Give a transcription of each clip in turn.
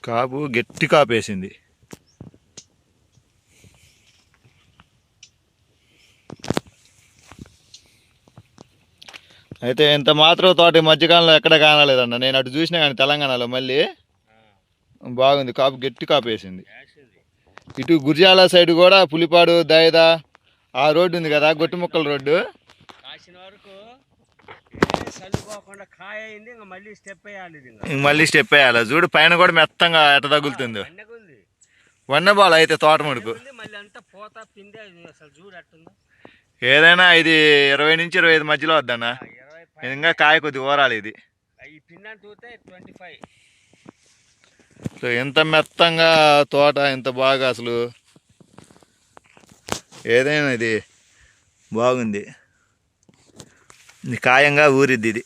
కాపు గట్టి కాపేసింది. అయితే ఇంత మాత్రం తోట మధ్యకాలంలో ఎక్కడ కానలేదన్న. నేను అటు చూసినా కానీ తెలంగాణలో మళ్ళీ బాగుంది. కాపు గట్టి కాపేసింది. ఇటు గురిజాల సైడ్ కూడా పులిపాడు దైద ఆ రోడ్డు ఉంది కదా, గొట్టిముక్కల రోడ్డు, మళ్ళీ స్టెప్ వేయాలి. చూడు పైన కూడా మెత్తంగా ఎట తగులుతుందో. వన్నబాల అయితే తోట మడుకు ఏదైనా ఇది 20 నుంచి 25 మధ్యలో వద్దన్న. ఇంకా కాయ కొద్ది ఓరాలి ఇది. సో ఎంత మెత్తంగా తోట, ఎంత బాగా అసలు ఏదైనా ఇది బాగుంది. ఇది ఖాయంగా ఊరిద్ది.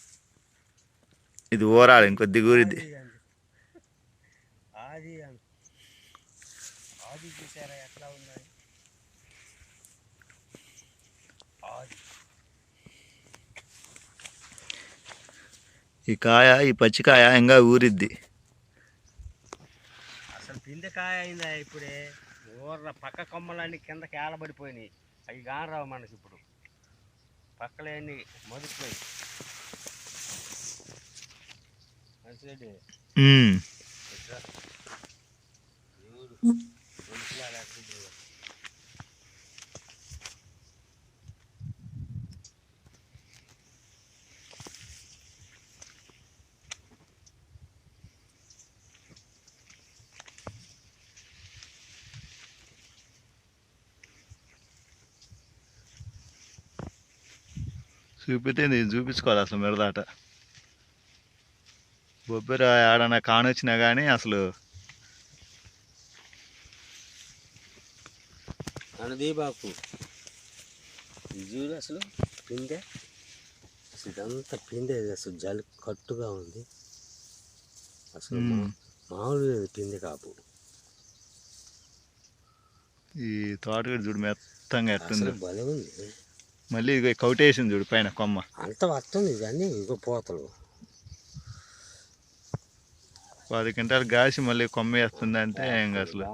ఇది ఊరాలి, ఇంకొద్ది ఊరిద్ది. ఈ కాయ, ఈ పచ్చికాయ ఇంకా ఊరిద్ది. అసలు పిందెకాయ అయిందా ఇప్పుడే. ఊర్ల పక్క కొమ్మలన్నీ కిందకి ఏలబడిపోయినాయి. అవి కానరావు మనకి ఇప్పుడు. పక్కలేని మొదటిపోయి మంచిరెడ్డి చూపితే నేను చూపించుకోవాలి అసలు మెరదాట. బొబ్బెర ఆడన కానొచ్చినా కానీ అసలు అనదీబాకు చూడు అసలు పిందె. అసలు ఇదంతా పిందె, అసలు జలి కట్టుగా ఉంది. అసలు మామూలు లేదు పిందె కాపు. ఈ తోటగడ్డి చూడు మెత్తంగా ఎట్టుంది. భలే ఉంది. మళ్ళీ ఇక కౌటేసింది చూడు పైన కొమ్మ. అంత వస్తుంది కానీ ఇంకో పోతలు 10 క్వింటాలు గాసి మళ్ళీ కొమ్మ వేస్తుంది అంటే ఇంకా అసలు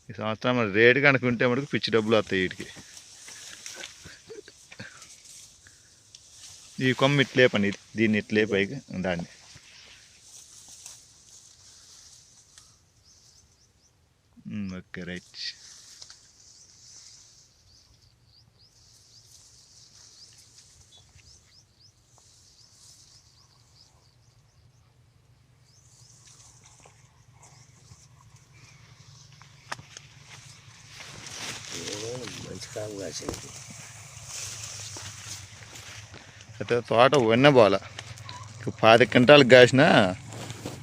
ఈ సంవత్సరం మరి రేటు కనుకుంటే మటుకు పిచ్చి డబ్బులు వస్తాయి వీటికి. ఈ కొమ్మ ఇట్లేపండి, దీన్ని ఇట్లే పైకి దాన్ని. Okay right. మంచి కాపు కాసింది. అయితే తోట వన్నెబాల 10 క్వింటాలకు కాసిన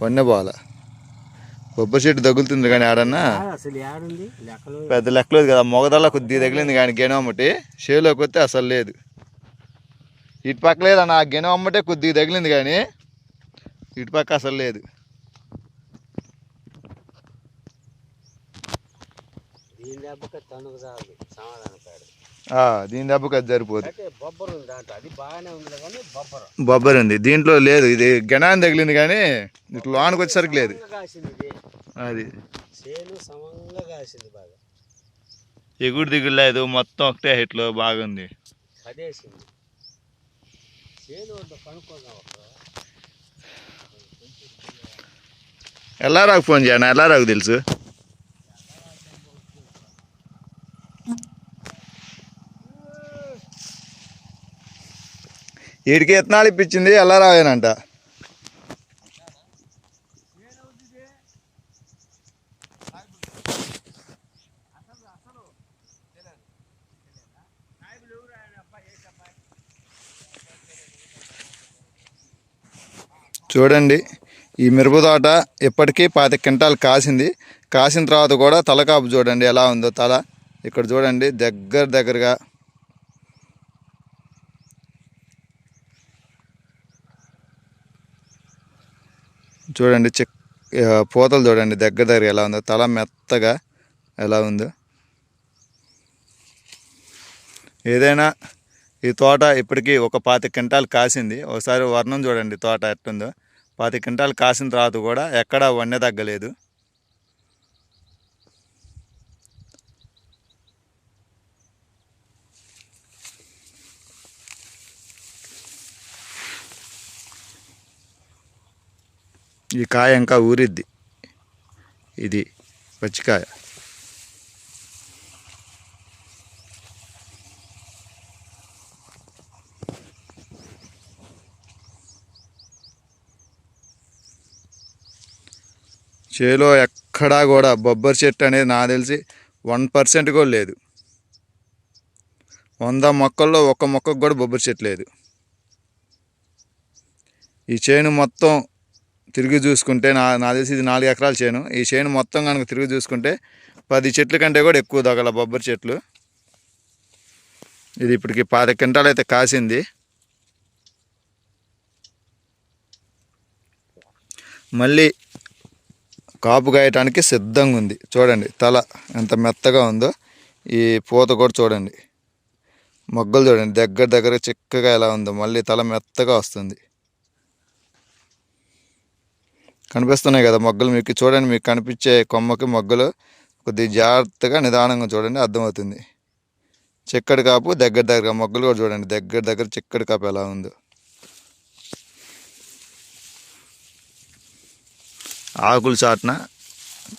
వన్నెబాల. బొబ్బరి చెట్టు తగులుతుంది కానీ ఆడన్నా పెద్ద లెక్కలేదు కదా. మొగదల్లా కొద్దిగా తగిలింది కానీ గెనమ్మటి షేలోకి వస్తే అసలు లేదు. ఇటు పక్క లేదన్న, ఆ గెనమ్మటే కొద్దిగా తగిలింది కానీ ఇటు పక్క అసలు లేదు. దీని దెబ్బకి అది సరిపోదు. బొబ్బరి ఉంది దీంట్లో లేదు. ఇది గెనాన్ని తగిలింది కానీ ఇట్లా లోనికి వచ్చేసరికి లేదు. అది ఎగుడు దిగుడు లేదు, మొత్తం ఒకటే హైట్లో బాగుంది. ఎల్లారాకు ఫోన్ చేయనా, ఎల్లారాకు తెలుసు. వీడికి ఎత్తనాలు ఇప్పించింది ఎల్లారావేనంట. చూడండి ఈ మిరప తోట ఇప్పటికీ 10 క్వింటాలు కాసింది. కాసిన తర్వాత కూడా తలకాపు చూడండి ఎలా ఉందో. తల ఇక్కడ చూడండి దగ్గరగా చూడండి. పూతలు చూడండి దగ్గర ఎలా ఉందో. తల మెత్తగా ఎలా ఉందో. ఏదైనా ఈ తోట ఇప్పటికీ ఒక 25 క్వింటాలు కాసింది. ఒకసారి వర్ణం చూడండి తోట ఎట్టుందో. 10 క్వింటాలు కాసిన తర్వాత కూడా ఎక్కడా వన్నె తగ్గలేదు. ఈ కాయ ఇంకా ఊరిద్ది. ఇది పచ్చికాయ. చేలో ఎక్కడా కూడా బొబ్బరి చెట్టు అనేది నాకు తెలిసి 1% కూడా లేదు. 100 మొక్కల్లో 1 మొక్కకు కూడా బొబ్బరి చెట్టు లేదు. ఈ చేను మొత్తం తిరిగి చూసుకుంటే నాకు తెలిసి ఇది 4 ఎకరాల చేను. ఈ చేను మొత్తం కనుక తిరిగి చూసుకుంటే 10 చెట్ల కంటే కూడా ఎక్కువ తగల బొబ్బరి చెట్లు. ఇది ఇప్పటికి 10 క్వింటాలు అయితే కాసింది. మళ్ళీ కాపు కాయటానికి సిద్ధంగా ఉంది. చూడండి తల ఎంత మెత్తగా ఉందో. ఈ పూత కూడా చూడండి, మొగ్గలు చూడండి దగ్గర దగ్గర చిక్కగా ఎలా ఉందో. మళ్ళీ తల మెత్తగా వస్తుంది. కనిపిస్తున్నాయి కదా మొగ్గలు మీకు. చూడండి, మీకు కనిపించే కొమ్మకి మొగ్గలు కొద్దిగా జాగ్రత్తగా నిదానంగా చూడండి, అర్థమవుతుంది. చిక్కడి కాపు దగ్గర దగ్గర, మొగ్గలు కూడా చూడండి దగ్గర దగ్గర చిక్కడి కాపు ఎలా ఉందో. ఆకులు చాటున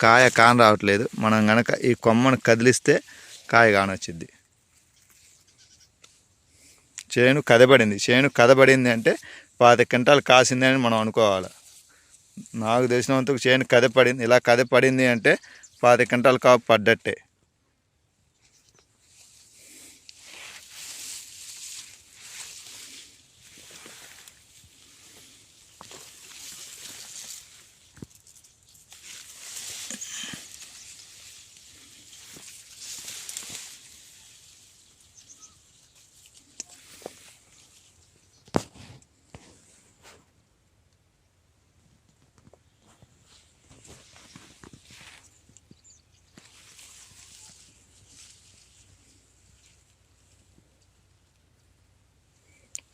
కాయ కాన రావట్లేదు. మనం కనుక ఈ కొమ్మను కదిలిస్తే కాయ కానొచ్చింది. చేను కదబడింది. చేను కదబడింది అంటే 10 క్వింటాలు కాసింది అని మనం అనుకోవాలి. నాకు తెలిసినంతకు చేను కదపడింది. ఇలా కదపడింది అంటే 10 క్వింటాలు కాపు పడ్డట్టే.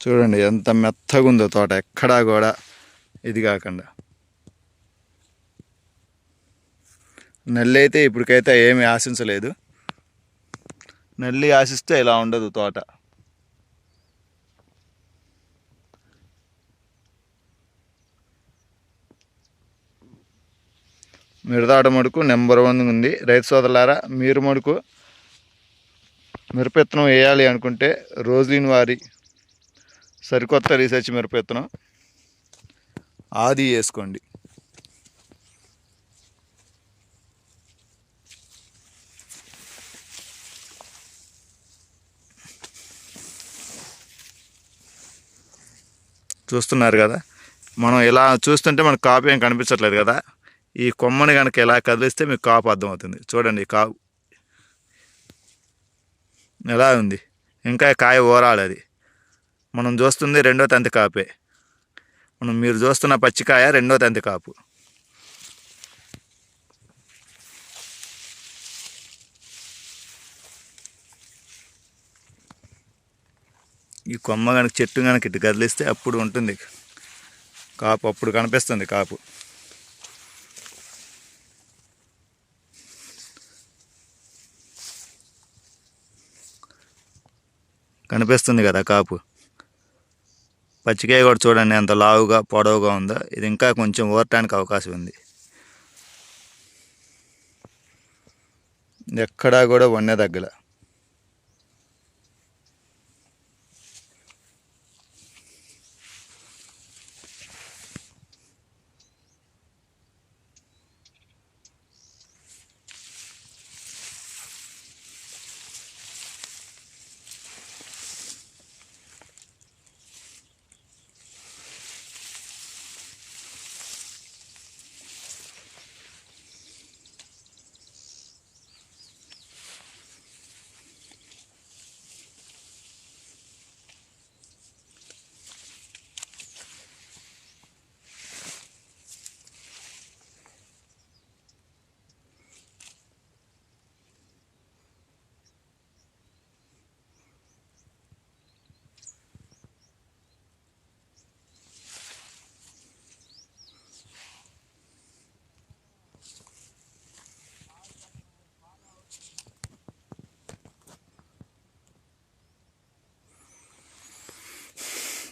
చూడండి ఎంత మెత్తగా ఉందో తోట, ఎక్కడా కూడా ఇది కాకుండా. నల్లి అయితే ఇప్పటికైతే ఏమీ ఆశించలేదు. నల్లి ఆశిస్తే ఇలా ఉండదు తోట. మిరదాట మడుకు నెంబర్ 1 ఉంది. రైతు సోదరులారా, మీరు మడుకు మిరపవిత్తనం వేయాలి అనుకుంటే రోజులిన్ వారి సరికొత్త రీసెర్చ్ మిరపవిత్తనం ఆది వేసుకోండి. చూస్తున్నారు కదా, మనం ఇలా చూస్తుంటే మనకు కాపు ఏం కనిపించట్లేదు కదా. ఈ కొమ్మని కనుక ఎలా కదిలిస్తే మీకు కాపు అర్థమవుతుంది. చూడండి కాపు ఎలా ఉంది. ఇంకా కాయ ఓరాలి. అది మనం చూస్తుంది 2వ తంతి కాపే. మీరు చూస్తున్న పచ్చికాయ 2వ తంతి కాపు. ఈ కొమ్మ కనుక చెట్టు కనుక ఇటు కదిలిస్తే అప్పుడు ఉంటుంది కాపు, అప్పుడు కనిపిస్తుంది కాపు. కనిపిస్తుంది కదా కాపు. పచ్చికాయ కూడా చూడండి ఎంత లావుగా పొడవుగా ఉందో. ఇది ఇంకా కొంచెం ఊరటానికి అవకాశం ఉంది. ఎక్కడా కూడా వన్నె తగ్గల.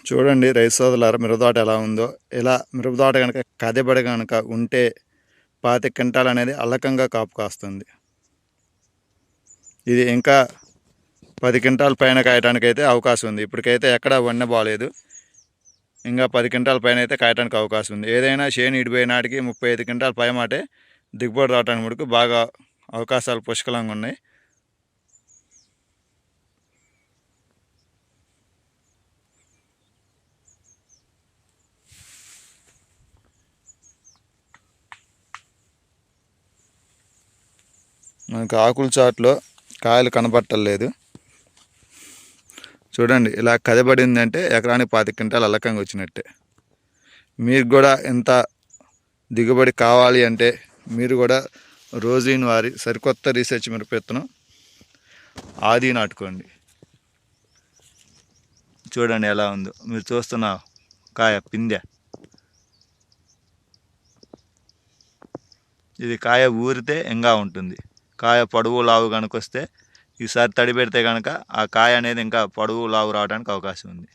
చూడండి రైతు సోదరులారా మిరపతోట ఎలా ఉందో. ఇలా మిరపతోట కనుక కదబడి కనుక ఉంటే 25 క్వింటాలు అనేది అల్లకంగా కాపు కాస్తుంది. ఇది ఇంకా 10 క్వింటాల పైన కాయటానికి అయితే అవకాశం ఉంది. ఇప్పటికైతే ఎక్కడ వన్నె బాలేదు. ఇంకా 10 క్వింటాల పైన అయితే కాయటానికి అవకాశం ఉంది. ఏదైనా చేను ఇడిపోయే నాటికి 35 క్వింటాల పై మాటే దిగుబడి రావడానికి మటుకు బాగా అవకాశాలు పుష్కలంగా ఉన్నాయి. మనకు ఆకుల చాట్లో కాయలు కనపట్టలేదు. చూడండి ఇలా కదబడిందంటే ఎకరానికి 25 క్వింటాలు అల్లకంగా వచ్చినట్టే. మీకు కూడా ఎంత దిగుబడి కావాలి అంటే మీరు కూడా రోజుని వారి సరికొత్త రీసెర్చ్ మిరప విత్తనం ఆది నాటుకోండి. చూడండి ఎలా ఉందో. మీరు చూస్తున్న కాయ పిందె, ఇది కాయ ఊరితే ఇంకా ఉంటుంది. కాయ పొడవు లావు కనుక వస్తే ఈసారి తడి పెడితే కనుక ఆ కాయ అనేది ఇంకా పొడవు లావు రావడానికి అవకాశం ఉంది.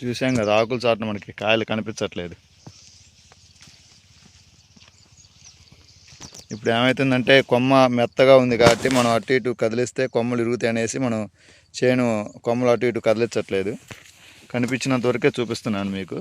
చూసాం కదా ఆకుల చాటున మనకి కాయలు కనిపించట్లేదు. ఇప్పుడు ఏమవుతుందంటే కొమ్మ మెత్తగా ఉంది కాబట్టి మనం అటు ఇటు కదిలిస్తే కొమ్మలు ఇరుగుతాయి అనేసి మనం చేను కొమ్మలు అటు ఇటు కదిలించట్లేదు. కనిపించినంత వరకే చూపిస్తున్నాను మీకు.